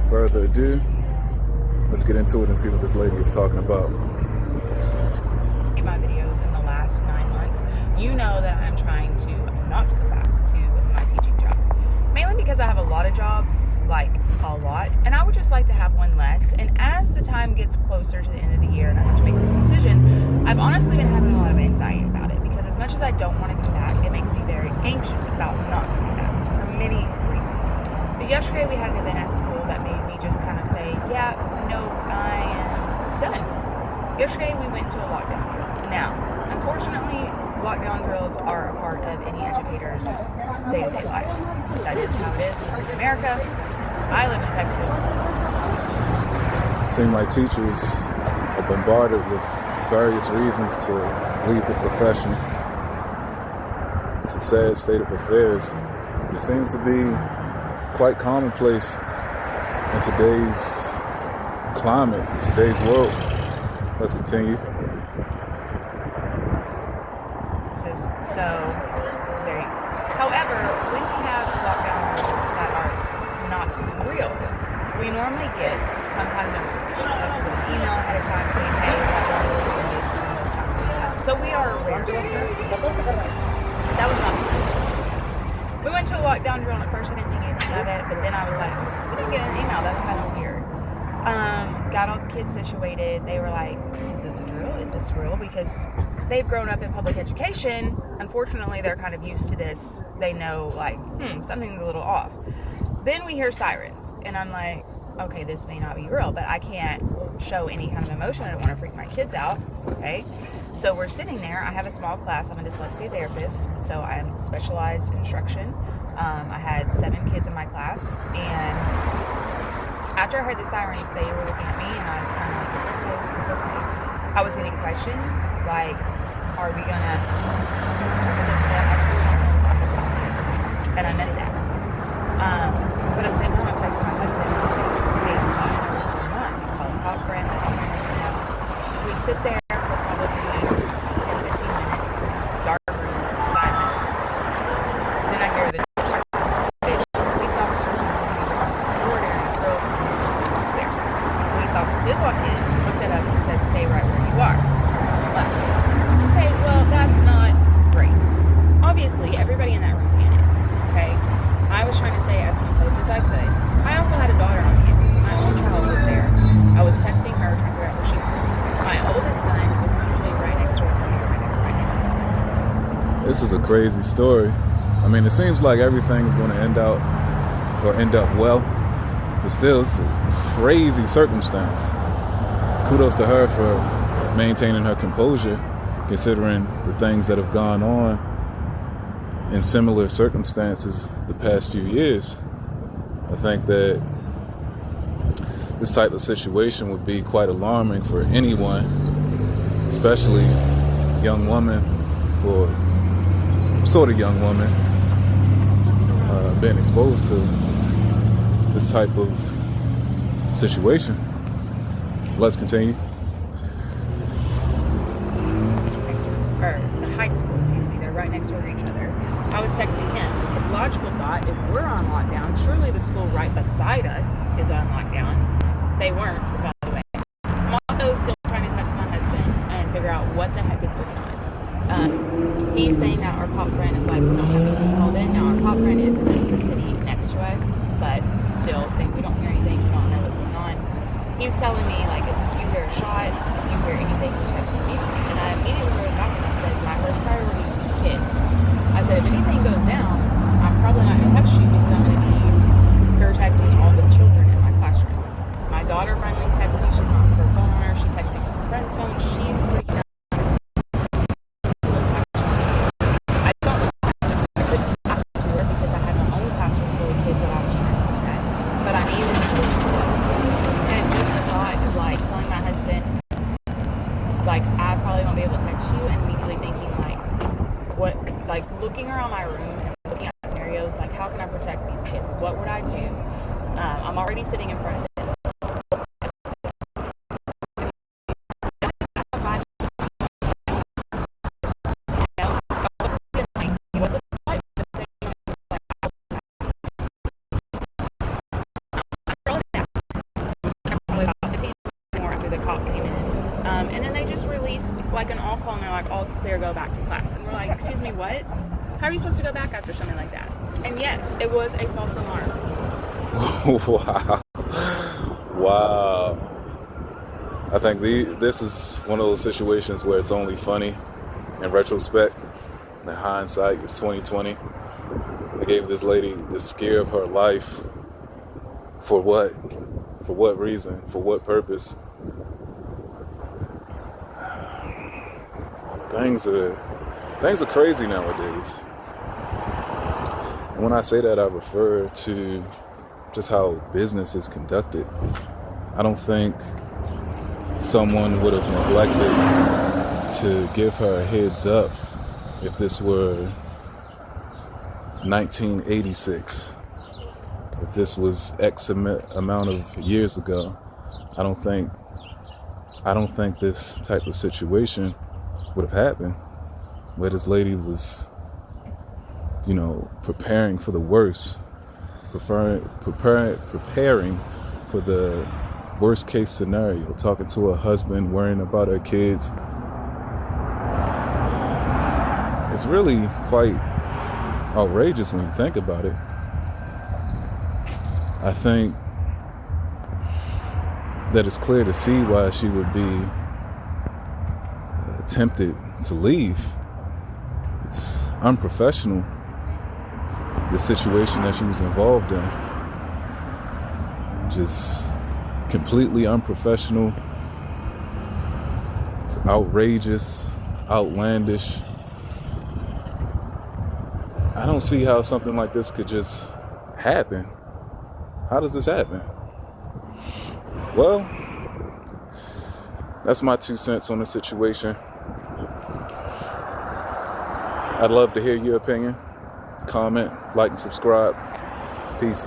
further ado, let's get into it and see what this lady is talking about. My videos in the last 9 months, you know that I'm trying to not go back to my teaching job. Mainly because I have a lot of jobs, like a lot, and I would just like to have one less. And as the time gets closer to the end of the year and I have to make this decision, I've honestly been having a lot of anxiety about it, because as much as I don't want to come back, it makes me very anxious about not coming back for many reasons. But yesterday we had an event at school that made me just kind of say, yeah, no, I am done. Yesterday we went to a lockdown drill. Now, unfortunately, lockdown drills are a part of any educator's day-to-day life. That is how it is in North America. I live in Texas. It seems like teachers are bombarded with various reasons to leave the profession. It's a sad state of affairs. It seems to be quite commonplace in today's climate, in today's world. Let's continue. This is so very. However, when we have lockdown rules that are not real, we normally get some kind of information, like an email ahead of time saying, hey, lockdown rules are in this time, this time. So we are aware of it. That was not the case. We went to a lockdown drill, and at first I didn't think anything of it, but then I was like, we didn't get an email, that's kind of weird. Got all the kids situated. They were like, is this a drill? Is this real? Because they've grown up in public education. Unfortunately, they're kind of used to this. They know, like, something's a little off. Then we hear sirens, and I'm like, okay, this may not be real, but I can't show any kind of emotion. I don't want to freak my kids out, okay? So we're sitting there. I have a small class. I'm a dyslexia therapist, so I'm specialized instruction. I had 7 kids in my class, and after I heard the sirens, they were looking at me, and I was kind of like, it's okay. I was getting questions like, are we gonna? And I meant that. But at the same time, I'm texting my husband, hey, what's going on? I call a cop friend, we sit there for probably 10, 15 minutes, dark room, silence. Then I hear the police officers did walk in, looked at us, and said, stay right where you are. Left. Okay, well, that's not great. Obviously, everybody in that room panicked, okay? I was trying to stay as composed as I could. I also had a daughter on campus. My own child was there. I was texting her, trying to figure out where she was. My oldest son was usually right next door to me, right next door. This is a crazy story. I mean, it seems like everything is going to end up well, but still, it's a crazy circumstance. Kudos to her for maintaining her composure, considering the things that have gone on in similar circumstances the past few years. I think that this type of situation would be quite alarming for anyone, especially a young woman or sort of young woman being exposed to this type of situation. Let's continue. Or the high school, excuse me, they're right next door to each other. I was texting him. His logical thought, if we're on lockdown, surely the school right beside us is on lockdown. They weren't, by the way. I'm also still trying to text my husband and figure out what the heck is going on. He's saying that our cop friend is like, we don't have anything called in. Now, our cop friend is in the city next to us, but still saying we don't hear anything, we don't know what's going on. He's telling me, like, if you hear a shot, if you hear anything, you text me immediately. And I immediately wrote back and I said, my first priority is these kids. I said, if anything goes down, I'm probably not going to text you because I'm going to be protecting all the children in my classroom. My daughter finally texted me. She didn't have her phone on her. She texted me from her friend's phone. She's freaking out. I don't know if I couldn't talk to her because I had my own classroom full of kids that I was trying to protect. But I needed to know who she was. And just the thought of, like, telling my husband, like, I probably won't be able to text you, and immediately thinking, like, what, like, looking around my room and looking at scenarios, like, how can I protect these kids? What would I do? I'm already sitting in front of them. better go back to class. And we're like, excuse me, what? How are you supposed to go back after something like that? And yes, it was a false alarm. Wow. I think this is one of those situations where it's only funny in retrospect. In hindsight, it's 2020. They gave this lady the scare of her life. For what? For what reason? For what purpose? Things are crazy nowadays. And when I say that, I refer to just how business is conducted. I don't think someone would have neglected to give her a heads up if this were 1986, if this was X amount of years ago. I don't think this type of situation would have happened, where this lady was, preparing for the worst, preparing for the worst case scenario, talking to her husband, worrying about her kids. It's really quite outrageous when you think about it. I think that it's clear to see why she would be tempted to leave. It's unprofessional, the situation that she was involved in. Just completely unprofessional. It's outrageous, outlandish. I don't see how something like this could just happen. How does this happen? Well, that's my 2 cents on the situation. I'd love to hear your opinion. Comment, like, and subscribe. Peace.